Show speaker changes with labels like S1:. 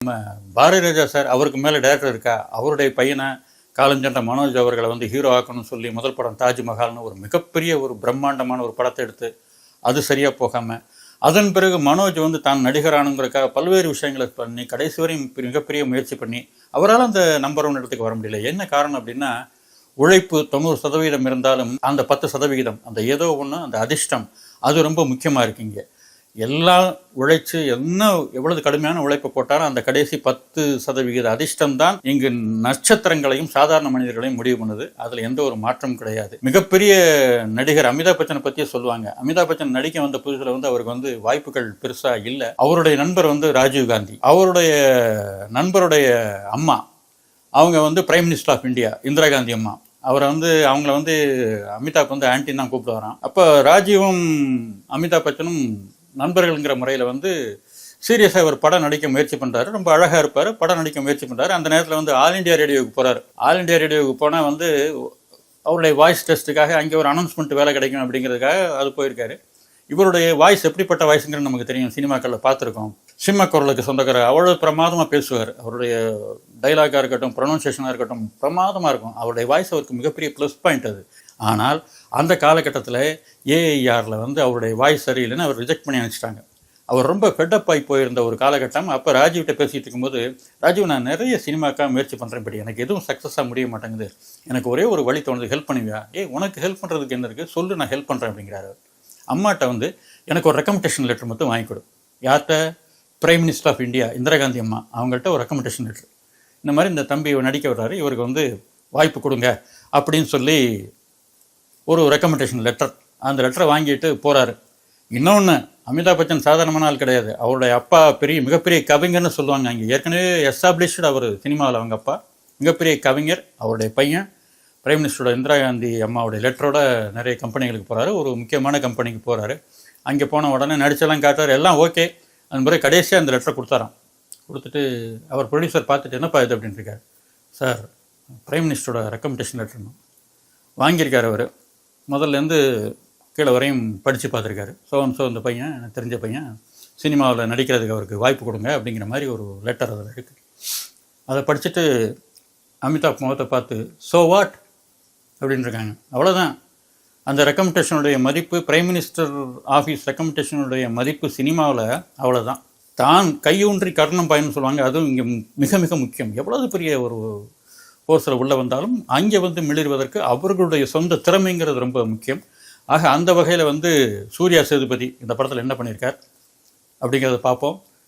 S1: நம்ம பாரதி ராஜா சார் அவருக்கு மேலே டைரக்டர் இருக்கா, அவருடைய பையனை காலஞ்சென்ற மனோஜ் அவர்களை ஹீரோ ஆக்கணும்னு சொல்லி முதல் படம் தாஜ்மஹால்னு ஒரு மிகப்பெரிய ஒரு பிரம்மாண்டமான ஒரு படத்தை எடுத்து அது சரியாக போகாமல் அதன் பிறகு மனோஜ் தான் நடிகரானுங்கிறக்காக பல்வேறு விஷயங்களை பண்ணி கடைசி வரையும் மிகப்பெரிய முயற்சி பண்ணி அவரால் அந்த நம்பர் 1 இடத்துக்கு வர முடியல. என்ன காரணம் அப்படின்னா, உழைப்பு 90% இருந்தாலும் அந்த 10% அந்த ஏதோ ஒன்று அந்த அதிர்ஷ்டம் அது ரொம்ப முக்கியமாக இருக்குங்க. எல்லாம் உழைச்சு எவ்வளவு கடுமையான உழைப்பு போட்டாலும் அந்த கடைசி 10% அதிர்ஷ்டம் தான் இங்கு நட்சத்திரங்களையும் சாதாரண மனிதர்களையும் முடிவு பண்ணுது. அதில் எந்த ஒரு மாற்றமும் கிடையாது. மிகப்பெரிய நடிகர் அமிதாப் பச்சனை பற்றியே சொல்லுவாங்க. அமிதாப் பச்சன் நடிக்க வந்த புதுசில் அவருக்கு வாய்ப்புகள் பெருசாக இல்லை. அவருடைய நண்பர் ராஜீவ் காந்தி, அவருடைய நண்பருடைய அம்மா அவங்க prime minister of India Indira Gandhi அம்மா. அவரை அவங்கள அமிதாப் ஆன்டின்னு தான் கூப்பிட்டு வரான். அப்போ ராஜீவும் அமிதாப் பச்சனும் நண்பர்கள்ங்கிற முறையில் சீரியஸாக ஒரு படம் நடிக்க முயற்சி பண்ணுறாரு. ரொம்ப அழகாக இருப்பார், படம் நடிக்க முயற்சி பண்ணுறாரு. அந்த நேரத்தில் ஆல் இண்டியா ரேடியோவுக்கு போகிறார். ஆல் இண்டியா ரேடியோவுக்கு போனால் அவருடைய வாய்ஸ் டெஸ்ட்டுக்காக அங்கே ஒரு அனௌன்ஸ்மெண்ட் வேலை கிடைக்கும் அப்படிங்கிறதுக்காக அது போயிருக்காரு. இவருடைய வாய்ஸ் எப்படிப்பட்ட வாய்ஸுங்கிறது நமக்கு தெரியும், சினிமாக்களில் பார்த்துருக்கோம். சிம்ம குரலுக்கு சொந்தக்காரர், அவ்வளோ பிரமாதமாக பேசுவார். அவருடைய டைலாகாக இருக்கட்டும், ப்ரொனன்சியேஷனாக இருக்கட்டும் பிரமாதமாக இருக்கும். அவருடைய வாய்ஸ் அவருக்கு மிகப்பெரிய ப்ளஸ் பாயிண்ட் அது. ஆனால் அந்த காலகட்டத்தில் ஏஐஆரில் அவருடைய வாய்ஸ் சரியில்லைன்னு அவர் ரிஜெக்ட் பண்ணி அனுப்பிச்சிட்டாங்க. அவர் ரொம்ப ஃபெட்டப் ஆகி போயிருந்த ஒரு காலகட்டம். அப்போ ராஜீவ்கிட்ட பேசிகிட்டு இருக்கும்போது, ராஜீவ் நான் நிறைய சினிமாக்காக முயற்சி பண்ணுறேன், படி எனக்கு எதுவும் சக்ஸஸாக முடிய மாட்டேங்குது, எனக்கு ஒரே ஒரு வழி தோணுது, ஹெல்ப் பண்ணுவியா? உனக்கு ஹெல்ப் பண்ணுறதுக்கு என்ன இருக்குது சொல்லு, நான் ஹெல்ப் பண்ணுறேன் அப்படிங்கிறாரு. அம்மாட்ட எனக்கு ஒரு ரெக்கமெண்டேஷன் லெட்டர் மட்டும் வாங்கி கொடு. யார்கிட்ட? Prime minister of India Indira Gandhi அம்மா அவங்கள்ட்ட ஒரு ரெக்கமெண்டேஷன் லெட்டர். இந்த மாதிரி இந்த தம்பி நடிக்க வர்றாரு, இவருக்கு வாய்ப்பு கொடுங்க அப்படின்னு சொல்லி ஒரு ரெக்கமெண்டேஷன் லெட்டர். அந்த லெட்டரை வாங்கிட்டு போகிறாரு. இன்னொன்று, அமிதாப் பச்சன் சாதாரணமான ஆள் கிடையாது. அவருடைய அப்பா மிகப்பெரிய கவிஞர்னு சொல்லுவாங்க. அங்கே ஏற்கனவே எஸ்டாப்ளிஷ்டு அவர் சினிமாவில். அவங்க அப்பா மிகப்பெரிய கவிஞர். அவருடைய பையன் பிரைம் மினிஸ்டரோட இந்திரா காந்தி அம்மாவுடைய லெட்டரோட நிறைய கம்பெனிகளுக்கு போகிறாரு. ஒரு முக்கியமான கம்பெனிக்கு போகிறாரு. அங்கே போன உடனே நடிச்செல்லாம் காட்டுறாரு, எல்லாம் ஓகே. அந்த முறை கடைசியாக அந்த லெட்டரை கொடுத்தாராம். கொடுத்துட்டு அவர் ப்ரொடியூசர் பார்த்துட்டு, என்னப்பா இது அப்படின்னு இருக்கார். சார், பிரைம் மினிஸ்டரோட ரெக்கமெண்டேஷன் லெட்டர்னு வாங்கியிருக்கார். அவர் முதல்லேருந்து கீழே வரையும் படித்து பார்த்துருக்காரு. ஸோ இந்த பையன் எனக்கு தெரிஞ்ச பையன், சினிமாவில் நடிக்கிறதுக்கு அவருக்கு வாய்ப்பு கொடுங்க அப்படிங்கிற மாதிரி ஒரு லெட்டர் அதில் இருக்குது. அதை படிச்சுட்டு அமிதாப் முகத்தை பார்த்து ஸோ வாட் அப்படின்னு இருக்காங்க. அவ்வளோதான். அந்த ரெக்கமெண்டேஷனுடைய மதிப்பு, பிரைம் மினிஸ்டர் ஆஃபீஸ் ரெக்கமெண்டேஷனுடைய மதிப்பு சினிமாவில் அவ்வளோதான். தான் கையூன்றி கர்ணம் பயன்னு சொல்லுவாங்க. அதுவும் இங்கே மிக மிக முக்கியம். எவ்வளவு பெரிய ஒரு கோர்ஸில் உள்ளே வந்தாலும் அங்கே மிளிர்வதற்கு அவர்களுடைய சொந்த திறமைங்கிறது ரொம்ப முக்கியம். ஆக அந்த வகையில் சூர்யா சேதுபதி இந்த படத்தில் என்ன பண்ணியிருக்கார் அப்படிங்கிறத பார்ப்போம்.